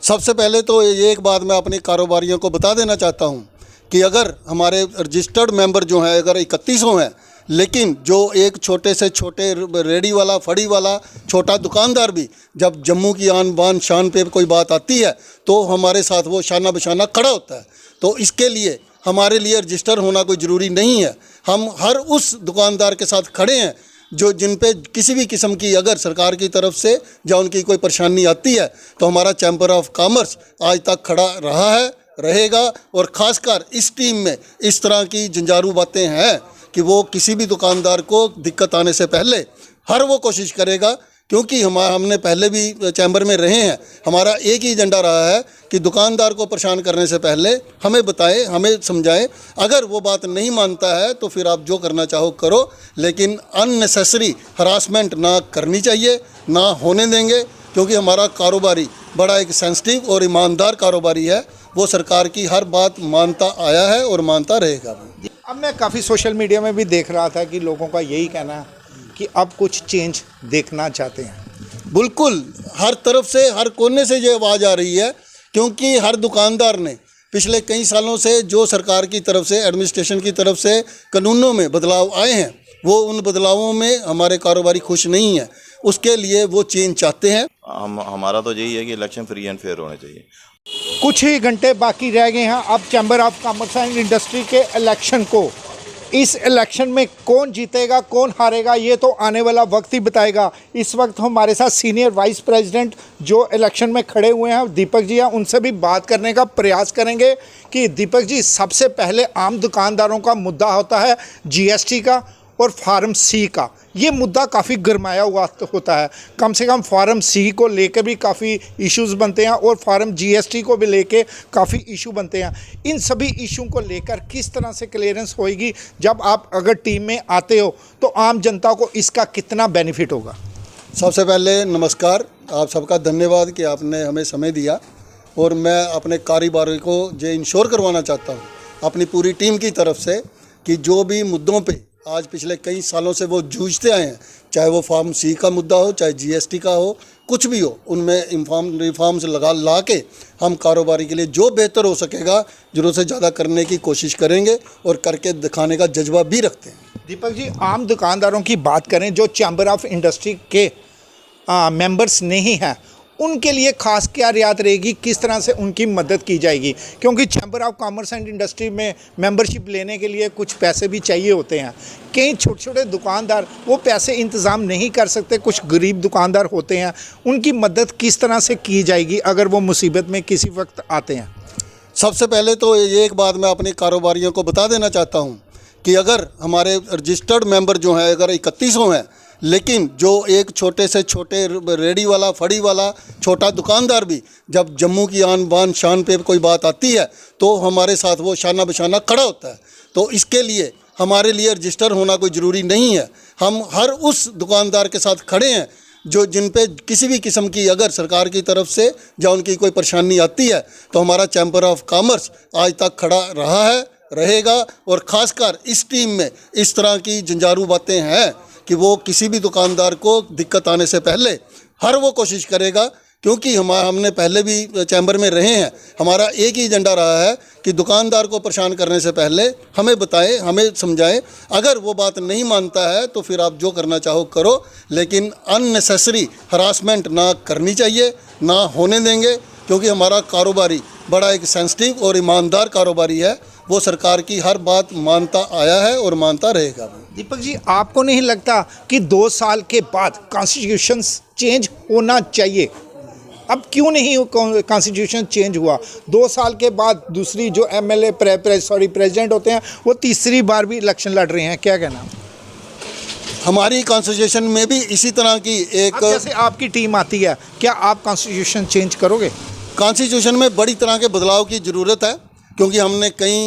सबसे पहले तो ये एक बात मैं अपने कारोबारियों को बता देना चाहता हूँ कि अगर हमारे रजिस्टर्ड मेंबर जो हैं अगर 3100 हैं, लेकिन जो एक छोटे से छोटे रेडी वाला, फड़ी वाला छोटा दुकानदार भी जब जम्मू की आन बान शान पे कोई बात आती है तो हमारे साथ वो शाना बशाना खड़ा होता है। तो इसके लिए हमारे लिए रजिस्टर होना कोई ज़रूरी नहीं है। हम हर उस दुकानदार के साथ खड़े हैं जो जिन पे किसी भी किस्म की अगर सरकार की तरफ से या उनकी कोई परेशानी आती है तो हमारा चैम्बर ऑफ कॉमर्स आज तक खड़ा रहा है, रहेगा। और ख़ासकर इस टीम में इस तरह की झंझारू बातें हैं कि वो किसी भी दुकानदार को दिक्कत आने से पहले हर वो कोशिश करेगा, क्योंकि हमने पहले भी चैम्बर में रहे हैं। हमारा एक ही एजेंडा रहा है कि दुकानदार को परेशान करने से पहले हमें बताएं, हमें समझाएं। अगर वो बात नहीं मानता है तो फिर आप जो करना चाहो करो, लेकिन अननेसेसरी हरासमेंट ना करनी चाहिए, ना होने देंगे, क्योंकि हमारा कारोबारी बड़ा एक सेंसिटिव और ईमानदार कारोबारी है। वो सरकार की हर बात मानता आया है और मानता रहेगा। अब मैं काफ़ी सोशल मीडिया में भी देख रहा था कि लोगों का यही कहना है कि अब कुछ चेंज देखना चाहते हैं। बिल्कुल, हर तरफ से, हर कोने से ये आवाज़ आ रही है, क्योंकि हर दुकानदार ने पिछले कई सालों से जो सरकार की तरफ से, एडमिनिस्ट्रेशन की तरफ से कानूनों में बदलाव आए हैं, वो उन बदलावों में हमारे कारोबारी खुश नहीं है। उसके लिए वो चेंज चाहते हैं। हमारा तो यही है कि इलेक्शन फ्री एंड फेयर होने चाहिए। कुछ ही घंटे बाकी रह गए हैं अब chamber of commerce and industry के इलेक्शन को। इस इलेक्शन में कौन जीतेगा, कौन हारेगा, ये तो आने वाला वक्त ही बताएगा। इस वक्त हमारे साथ सीनियर वाइस प्रेसिडेंट जो इलेक्शन में खड़े हुए हैं दीपक जी हैं, उनसे भी बात करने का प्रयास करेंगे कि दीपक जी, सबसे पहले आम दुकानदारों का मुद्दा होता है जीएसटी का और फार्म सी का। ये मुद्दा काफ़ी गरमाया हुआ होता है। कम से कम फार्म सी को लेकर भी काफ़ी इश्यूज बनते हैं और फार्म जीएसटी को भी लेके काफ़ी इशू बनते हैं। इन सभी इशू को लेकर किस तरह से क्लियरेंस होएगी, जब आप अगर टीम में आते हो तो आम जनता को इसका कितना बेनिफिट होगा? सबसे पहले नमस्कार, आप सबका धन्यवाद कि आपने हमें समय दिया। और मैं अपने कारोबारी को ये इंश्योर करवाना चाहता हूँ अपनी पूरी टीम की तरफ से कि जो भी मुद्दों पे आज पिछले कई सालों से वो जूझते आए हैं, चाहे वो फार्म सी का मुद्दा हो, चाहे जीएसटी का हो, कुछ भी हो, उनमें रिफॉर्म्स ला के हम कारोबारी के लिए जो बेहतर हो सकेगा ज़रूरत से ज़्यादा करने की कोशिश करेंगे और करके दिखाने का जज्बा भी रखते हैं। दीपक जी, आम दुकानदारों की बात करें जो चैम्बर ऑफ इंडस्ट्री के मेंबर्स नहीं हैं, उनके लिए खास क्या रियायत रहेगी, किस तरह से उनकी मदद की जाएगी? क्योंकि chamber of commerce and industry में मेंबरशिप लेने के लिए कुछ पैसे भी चाहिए होते हैं। कई छोटे छोटे दुकानदार वो पैसे इंतज़ाम नहीं कर सकते, कुछ गरीब दुकानदार होते हैं, उनकी मदद किस तरह से की जाएगी अगर वो मुसीबत में किसी वक्त आते हैं? सबसे पहले तो ये एक बात मैं अपने कारोबारियों को बता देना चाहता हूँ कि अगर हमारे रजिस्टर्ड मेंबर जो हैं अगर 3100 हैं, लेकिन जो एक छोटे से छोटे रेडी वाला, फड़ी वाला छोटा दुकानदार भी जब जम्मू की आन बान शान पे कोई बात आती है तो हमारे साथ वो शाना बशाना खड़ा होता है। तो इसके लिए हमारे लिए रजिस्टर होना कोई ज़रूरी नहीं है। हम हर उस दुकानदार के साथ खड़े हैं जो जिन पे किसी भी किस्म की अगर सरकार की तरफ से या उनकी कोई परेशानी आती है तो हमारा चैम्बर ऑफ कॉमर्स आज तक खड़ा रहा है, रहेगा। और ख़ासकर इस टीम में इस तरह की झंझारू बातें हैं कि वो किसी भी दुकानदार को दिक्कत आने से पहले हर वो कोशिश करेगा, क्योंकि हमने पहले भी चैम्बर में रहे हैं। हमारा एक ही एजेंडा रहा है कि दुकानदार को परेशान करने से पहले हमें बताएं, हमें समझाएं। अगर वो बात नहीं मानता है तो फिर आप जो करना चाहो करो, लेकिन अननेसेसरी हरासमेंट ना करनी चाहिए, ना होने देंगे, क्योंकि हमारा कारोबारी बड़ा एक सेंसिटिव और ईमानदार कारोबारी है। वो सरकार की हर बात मानता आया है और मानता रहेगा। दीपक जी, आपको नहीं लगता कि 2 साल के बाद कॉन्स्टिट्यूशन चेंज होना चाहिए? अब क्यों नहीं कॉन्स्टिट्यूशन चेंज हुआ? 2 साल के बाद दूसरी जो एमएलए प्रेसिडेंट होते हैं वो तीसरी बार भी इलेक्शन लड़ रहे हैं, क्या कहना? हमारी कॉन्स्टिट्यूशन में भी इसी तरह की एक, जैसे आपकी टीम आती है, क्या आप कॉन्स्टिट्यूशन चेंज करोगे? कॉन्स्टिट्यूशन में बड़ी तरह के बदलाव की ज़रूरत है, क्योंकि हमने कई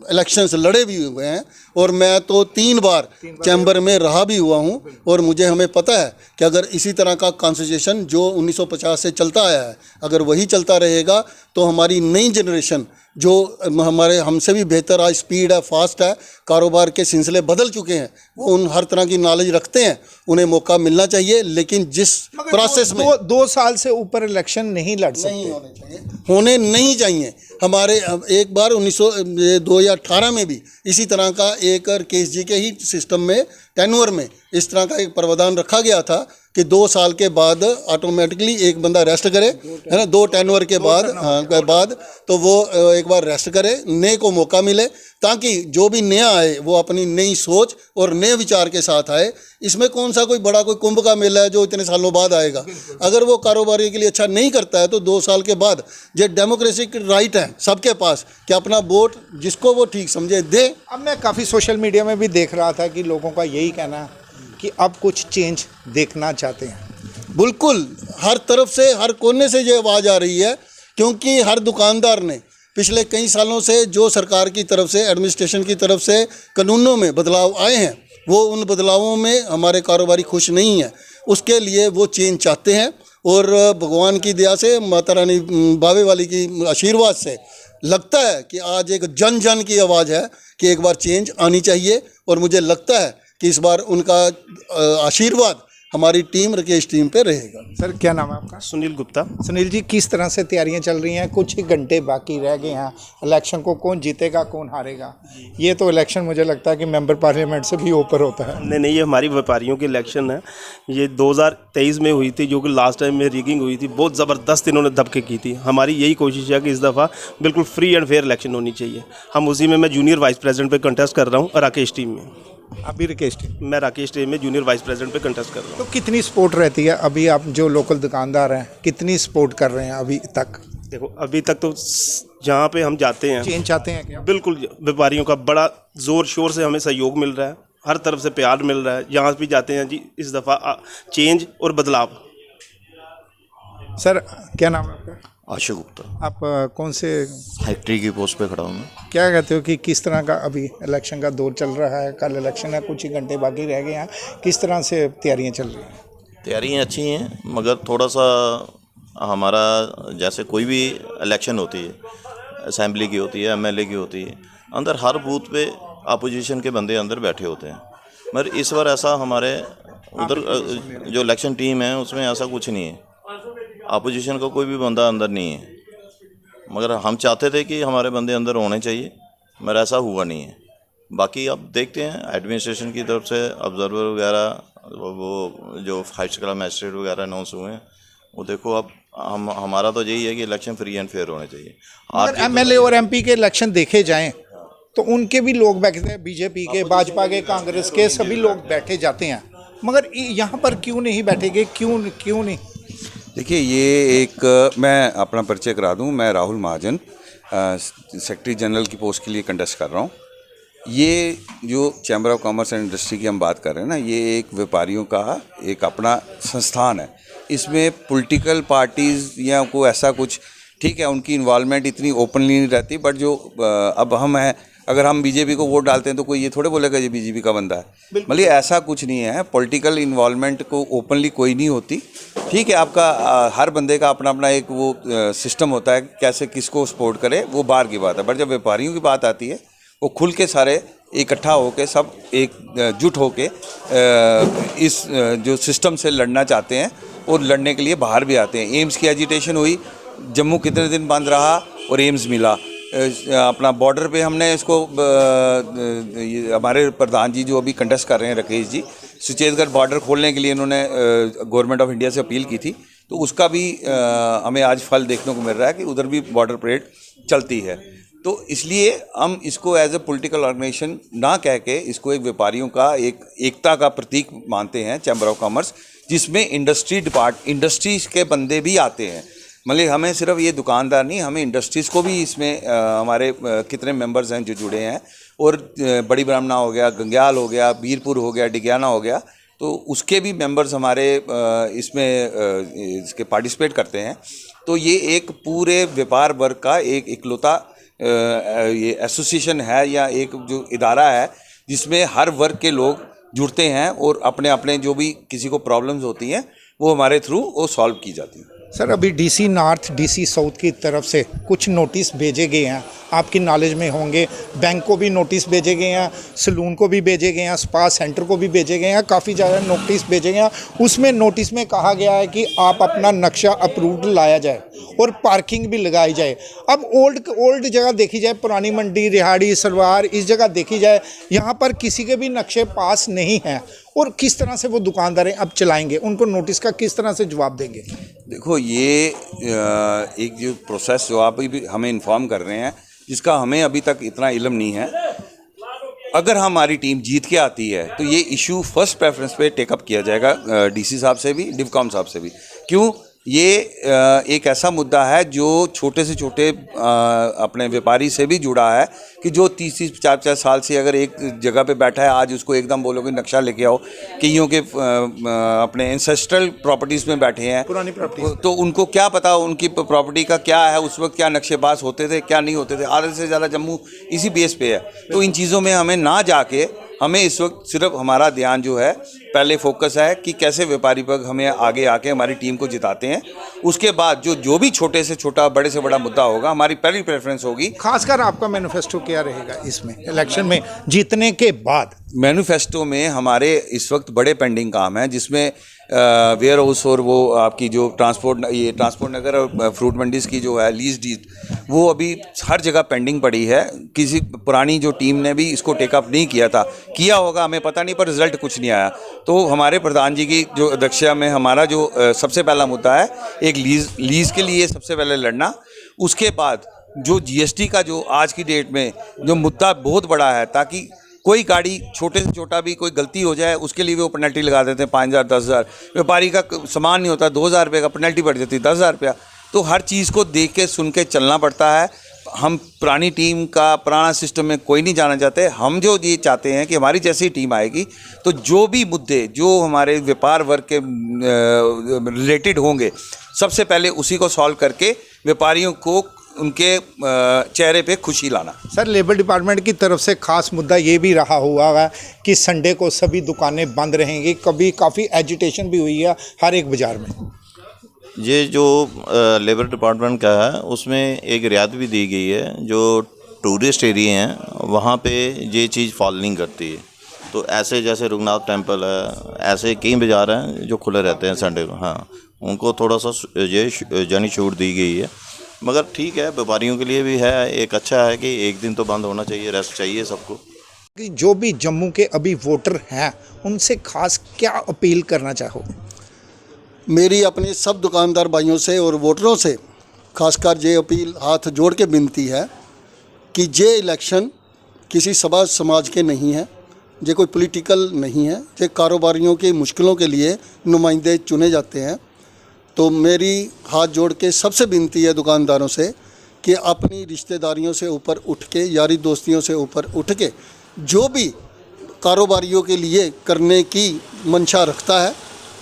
इलेक्शंस लड़े भी हुए हैं और मैं तो 3 बार चैम्बर में रहा भी हुआ हूं। और मुझे हमें पता है कि अगर इसी तरह का कॉन्स्टिट्यूशन जो 1950 से चलता आया है, अगर वही चलता रहेगा तो हमारी नई जनरेशन जो हमारे हमसे भी बेहतर आज स्पीड है, फास्ट है, कारोबार के सिलसिले बदल चुके हैं, वो उन हर तरह की नॉलेज रखते हैं, उन्हें मौका मिलना चाहिए। लेकिन जिस प्रोसेस में 2 साल से ऊपर इलेक्शन नहीं लड़ सकते, नहीं होने चाहिए, होने नहीं चाहिए। हमारे एक बार 2018 में भी इसी तरह का एक केस जी के ही सिस्टम में टेन्योर में इस तरह का एक प्रावधान रखा गया था कि 2 साल के बाद ऑटोमेटिकली एक बंदा रेस्ट करे, है ना, 2 टेन्योर के बाद, हाँ, के बाद तो वो एक बार रेस्ट करे, नए को मौका मिले, ताकि जो भी नया आए वो अपनी नई सोच और नए विचार के साथ आए। इसमें कौन सा कोई बड़ा कोई कुंभ का मेला है जो इतने सालों बाद आएगा। अगर वो कारोबारी के लिए अच्छा नहीं करता है तो 2 साल के बाद ये डेमोक्रेसी की राइट है सबके पास कि अपना वोट जिसको वो ठीक समझे दे। अब मैं काफ़ी सोशल मीडिया में भी देख रहा था कि लोगों का यही कहना है कि अब कुछ चेंज देखना चाहते हैं। बिल्कुल, हर तरफ से, हर कोने से ये आवाज़ आ रही है, क्योंकि हर दुकानदार ने पिछले कई सालों से जो सरकार की तरफ से, एडमिनिस्ट्रेशन की तरफ से कानूनों में बदलाव आए हैं, वो उन बदलावों में हमारे कारोबारी खुश नहीं हैं। उसके लिए वो चेंज चाहते हैं और भगवान की दया से, माता रानी बावे वाली की आशीर्वाद से लगता है कि आज एक जन जन की आवाज़ है कि एक बार चेंज आनी चाहिए। और मुझे लगता है कि इस बार उनका आशीर्वाद हमारी टीम, राकेश टीम पे रहेगा। सर क्या नाम है आपका? सुनील गुप्ता। सुनील जी, किस तरह से तैयारियां चल रही हैं? कुछ ही घंटे बाकी रह गए हैं इलेक्शन को, कौन जीतेगा कौन हारेगा? ये तो इलेक्शन मुझे लगता है कि मेंबर पार्लियामेंट से भी ऊपर होता है। नहीं, ये हमारी व्यापारियों की इलेक्शन है। ये 2023 में हुई थी, जो कि लास्ट टाइम में रिगिंग हुई थी, बहुत ज़बरदस्त इन्होंने दबके की थी। हमारी यही कोशिश है कि इस दफ़ा बिल्कुल फ्री एंड फेयर इलेक्शन होनी चाहिए। हम उसी में, मैं जूनियर वाइस प्रेसिडेंट पे कंटेस्ट कर रहा हूँ राकेश टीम में। अभी राकेश टीम, मैं राकेश टीम में जूनियर वाइस प्रेसिडेंट पे कंटेस्ट कर रहा हूँ। तो कितनी सपोर्ट रहती है अभी? आप जो लोकल दुकानदार हैं कितनी सपोर्ट कर रहे हैं अभी तक? देखो, अभी तक तो जहाँ पे हम जाते हैं, चेंज चाहते हैं क्या? बिल्कुल व्यापारियों का बड़ा ज़ोर शोर से हमें सहयोग मिल रहा है, हर तरफ से प्यार मिल रहा है। जहाँ भी जाते हैं जी, इस दफ़ा चेंज और बदलाव। सर क्या नाम है आपका? आशु गुप्ता। आप कौन से, फैक्ट्री की पोस्ट पे खड़ा हूँ मैं। क्या कहते हो कि किस तरह का अभी इलेक्शन का दौर चल रहा है? कल इलेक्शन है, कुछ ही घंटे बाकी रह गए हैं, किस तरह से तैयारियां चल रही हैं? तैयारियाँ अच्छी हैं, मगर थोड़ा सा हमारा, जैसे कोई भी इलेक्शन होती है, असेंबली की होती है, एमएलए की होती है, अंदर हर बूथ पे अपोजिशन के बंदे अंदर बैठे होते हैं। मगर इस बार ऐसा हमारे उधर जो इलेक्शन टीम है उसमें ऐसा कुछ नहीं है, अपोजिशन का कोई भी बंदा अंदर नहीं है। मगर हम चाहते थे कि हमारे बंदे अंदर होने चाहिए, मगर ऐसा हुआ नहीं है। बाकी अब देखते हैं, एडमिनिस्ट्रेशन की तरफ से ऑब्जर्वर वगैरह, वो जो 5 स्टार मैजिस्ट्रेट वगैरह अनाउंस हुए हैं, वो देखो। अब हमारा तो यही है कि इलेक्शन फ्री एंड फेयर होने चाहिए। अगर एमएलए और एमपी के इलेक्शन देखे जाएं तो उनके भी लोग बैठते हैं, बीजेपी के, भाजपा के, कांग्रेस के, सभी लोग बैठे जाते हैं, मगर यहाँ पर क्यों नहीं बैठेंगे? क्यों नहीं? देखिए, ये एक मैं अपना परिचय करा दूं। मैं राहुल महाजन, सेक्रेटरी जनरल की पोस्ट के लिए कंटेस्ट कर रहा हूं। ये जो chamber of commerce and industry की हम बात कर रहे हैं ना, ये एक व्यापारियों का एक अपना संस्थान है। इसमें पॉलिटिकल पार्टीज़ या कोई ऐसा कुछ, ठीक है, उनकी इन्वॉल्वमेंट इतनी ओपनली नहीं रहती, बट जो अब हम हैं, अगर हम बीजेपी को वोट डालते हैं तो कोई ये थोड़े बोलेगा ये बीजेपी का बंदा है। मतलब ऐसा कुछ नहीं है, पॉलिटिकल इन्वॉल्वमेंट को ओपनली कोई नहीं होती। ठीक है, आपका हर बंदे का अपना अपना एक वो सिस्टम होता है, कैसे किसको सपोर्ट करे, वो बाहर की बात है। बट जब व्यापारियों की बात आती है, वो खुल के सारे इकट्ठा होके, सब एकजुट होके इस जो सिस्टम से लड़ना चाहते हैं और लड़ने के लिए बाहर भी आते हैं। एम्स की एजिटेशन हुई, जम्मू कितने दिन बंद रहा और एम्स मिला। अपना बॉर्डर पे हमने इसको, हमारे प्रधान जी जो अभी कंटेस्ट कर रहे हैं, राकेश जी, सुचेतगढ़ बॉर्डर खोलने के लिए इन्होंने गवर्नमेंट ऑफ इंडिया से अपील की थी, तो उसका भी हमें आज फल देखने को मिल रहा है कि उधर भी बॉर्डर परेड चलती है। तो इसलिए हम इसको एज ए पॉलिटिकल ऑर्गेनाइजेशन ना कह के इसको एक व्यापारियों का एक एकता का प्रतीक मानते हैं, चैम्बर ऑफ कॉमर्स, जिसमें इंडस्ट्रीज के बंदे भी आते हैं। मतलब हमें सिर्फ ये दुकानदार नहीं, हमें इंडस्ट्रीज़ को भी इसमें हमारे कितने मेंबर्स हैं जो जुड़े हैं, और बड़ी ब्राह्मणा हो गया, गंग्याल हो गया, बीरपुर हो गया, डिगियाना हो गया, तो उसके भी मेंबर्स हमारे इसमें इसके पार्टिसिपेट करते हैं। तो ये एक पूरे व्यापार वर्ग का एक इकलौता ये एसोसिएशन है, या एक जो इदारा है जिसमें हर वर्ग के लोग जुड़ते हैं और अपने अपने जो भी किसी को प्रॉब्लम्स होती हैं वो हमारे थ्रू वो सॉल्व की जाती हैं। सर अभी डीसी नॉर्थ डीसी साउथ की तरफ से कुछ नोटिस भेजे गए हैं, आपकी नॉलेज में होंगे। बैंक को भी नोटिस भेजे गए हैं, सलून को भी भेजे गए हैं, स्पा सेंटर को भी भेजे गए हैं, काफ़ी ज़्यादा नोटिस भेजे गए हैं। उसमें नोटिस में कहा गया है कि आप अपना नक्शा अप्रूव्ड लाया जाए और पार्किंग भी लगाई जाए। अब ओल्ड जगह देखी जाए, पुरानी मंडी, रिहाड़ी, सलवार, इस जगह देखी जाए, यहाँ पर किसी के भी नक्शे पास नहीं हैं। और किस तरह से वो दुकानदारें अब चलाएंगे, उनको नोटिस का किस तरह से जवाब देंगे? देखो ये एक जो प्रोसेस जो आप भी हमें इन्फॉर्म कर रहे हैं, जिसका हमें अभी तक इतना इल्म नहीं है। अगर हमारी टीम जीत के आती है तो ये इशू फर्स्ट प्रेफरेंस पे टेकअप किया जाएगा डीसी साहब से भी, डिवकॉम साहब से भी। क्यों? ये एक ऐसा मुद्दा है जो छोटे से छोटे अपने व्यापारी से भी जुड़ा है कि जो 30-50 साल से अगर एक जगह पे बैठा है, आज उसको एकदम बोलोगे नक्शा लेके आओ, कईयों के अपने एंसेस्ट्रल प्रॉपर्टीज़ में बैठे हैं, पुरानी प्रॉपर्टी, तो उनको क्या पता उनकी प्रॉपर्टी का क्या है, उस वक्त क्या नक्शे पास होते थे, क्या नहीं होते थे। आधे से ज़्यादा जम्मू इसी बेस पे है। तो इन चीज़ों में हमें ना जाके, हमें इस वक्त सिर्फ हमारा ध्यान जो है पहले फोकस है कि कैसे व्यापारी वर्ग हमें आगे आके हमारी टीम को जिताते हैं। उसके बाद जो भी छोटे से छोटा, बड़े से बड़ा मुद्दा होगा, हमारी पहली प्रेफरेंस होगी। खासकर आपका मैनिफेस्टो क्या रहेगा इसमें इलेक्शन में जीतने के बाद? मैनिफेस्टो में हमारे इस वक्त बड़े पेंडिंग काम हैं, जिसमें वेयर हाउस और वो आपकी जो ट्रांसपोर्ट नगर और फ्रूट मंडीज़ की जो है लीज डीड, वो अभी हर जगह पेंडिंग पड़ी है। किसी पुरानी जो टीम ने भी इसको टेकअप नहीं किया था, किया होगा हमें पता नहीं, पर रिजल्ट कुछ नहीं आया। तो हमारे प्रधान जी की जो अध्यक्षता में हमारा जो सबसे पहला मुद्दा है, एक लीज के लिए सबसे पहले लड़ना। उसके बाद जो जीएसटी का जो आज की डेट में जो मुद्दा बहुत बड़ा है, ताकि कोई गाड़ी छोटे से छोटा भी कोई गलती हो जाए उसके लिए वो पेनल्टी लगा देते हैं 5,000 10,000। व्यापारी का सामान नहीं होता, 2,000 रुपये का पेनल्टी बढ़ जाती है 10,000 रुपया। तो हर चीज़ को देख के सुन के चलना पड़ता है। हम पुरानी टीम का पुराना सिस्टम में कोई नहीं जाना चाहते। हम जो ये चाहते हैं कि हमारी जैसी टीम आएगी तो जो भी मुद्दे जो हमारे व्यापार वर्ग के रिलेटेड होंगे, सबसे पहले उसी को सॉल्व करके व्यापारियों को उनके चेहरे पे खुशी लाना। सर लेबर डिपार्टमेंट की तरफ से खास मुद्दा ये भी रहा हुआ है कि संडे को सभी दुकानें बंद रहेंगी। कभी काफ़ी एजिटेशन भी हुई है हर एक बाज़ार में। ये जो लेबर डिपार्टमेंट का है उसमें एक रियायत भी दी गई है। जो टूरिस्ट एरिया हैं वहाँ पे ये चीज़ फॉलो नहीं करती है। तो ऐसे जैसे रघुनाथ टेम्पल है, ऐसे कई बाज़ार हैं जो खुले रहते हैं संडे को। हाँ, उनको थोड़ा सा ये जानी छूट दी गई है। मगर ठीक है, व्यापारियों के लिए भी है, एक अच्छा है कि एक दिन तो बंद होना चाहिए, रेस्ट चाहिए सबको। कि जो भी जम्मू के अभी वोटर हैं उनसे खास क्या अपील करना चाहो? मेरी अपने सब दुकानदार भाइयों से और वोटरों से खासकर ये अपील हाथ जोड़ के विनती है कि ये इलेक्शन किसी सभा समाज के नहीं है, ये कोई पॉलिटिकल नहीं है, ये कारोबारियों की मुश्किलों के लिए नुमाइंदे चुने जाते हैं। तो मेरी हाथ जोड़ के सबसे विनती है दुकानदारों से कि अपनी रिश्तेदारियों से ऊपर उठ के, यारी दोस्तियों से ऊपर उठ के, जो भी कारोबारियों के लिए करने की मंशा रखता है,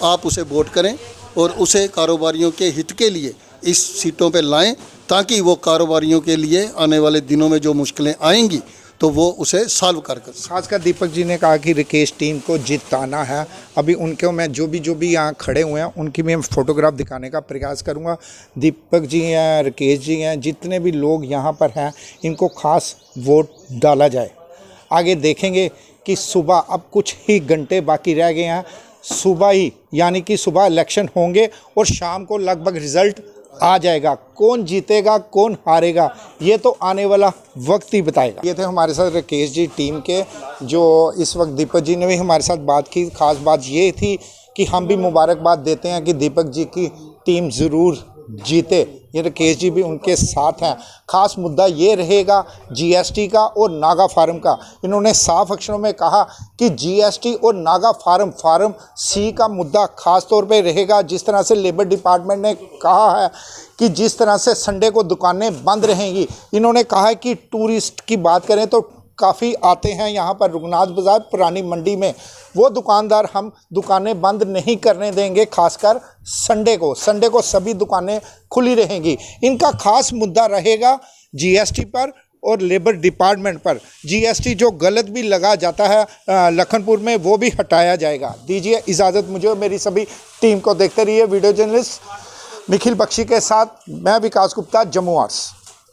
आप उसे वोट करें और उसे कारोबारियों के हित के लिए इस सीटों पे लाएं, ताकि वो कारोबारियों के लिए आने वाले दिनों में जो मुश्किलें आएंगी तो वो उसे सॉल्व कर खासकर दीपक जी ने कहा कि राकेश टीम को जिताना है। अभी उनके मैं जो भी यहाँ खड़े हुए हैं उनकी मैं फ़ोटोग्राफ दिखाने का प्रयास करूँगा। दीपक जी हैं, राकेश जी हैं, जितने भी लोग यहाँ पर हैं इनको खास वोट डाला जाए। आगे देखेंगे कि सुबह अब कुछ ही घंटे बाकी रह गए हैं, सुबह ही यानी कि सुबह इलेक्शन होंगे और शाम को लगभग रिज़ल्ट आ जाएगा। कौन जीतेगा कौन हारेगा ये तो आने वाला वक्त ही बताएगा। ये थे हमारे साथ राकेश जी टीम के, जो इस वक्त दीपक जी ने भी हमारे साथ बात की। खास बात ये थी कि हम भी मुबारकबाद देते हैं कि दीपक जी की टीम ज़रूर जीते। ये राकेश जी भी उनके साथ हैं। खास मुद्दा ये रहेगा जीएसटी का और नागा फार्म का। इन्होंने साफ अक्षरों में कहा कि जीएसटी और नागा फार्म सी का मुद्दा खास तौर पे रहेगा। जिस तरह से लेबर डिपार्टमेंट ने कहा है कि जिस तरह से संडे को दुकानें बंद रहेंगी, इन्होंने कहा है कि टूरिस्ट की बात करें तो काफ़ी आते हैं यहाँ पर रघुनाथ बाज़ार पुरानी मंडी में। वो दुकानदार हम दुकानें बंद नहीं करने देंगे। खासकर संडे को सभी दुकानें खुली रहेंगी। इनका खास मुद्दा रहेगा जीएसटी पर और लेबर डिपार्टमेंट पर। जीएसटी जो गलत भी लगा जाता है लखनपुर में वो भी हटाया जाएगा। दीजिए इजाज़त मुझे और मेरी सभी टीम को। देखते रहिए वीडियो जर्नलिस्ट निखिल बख्शी के साथ मैं विकास गुप्ता, जम्मू आर्ट्स।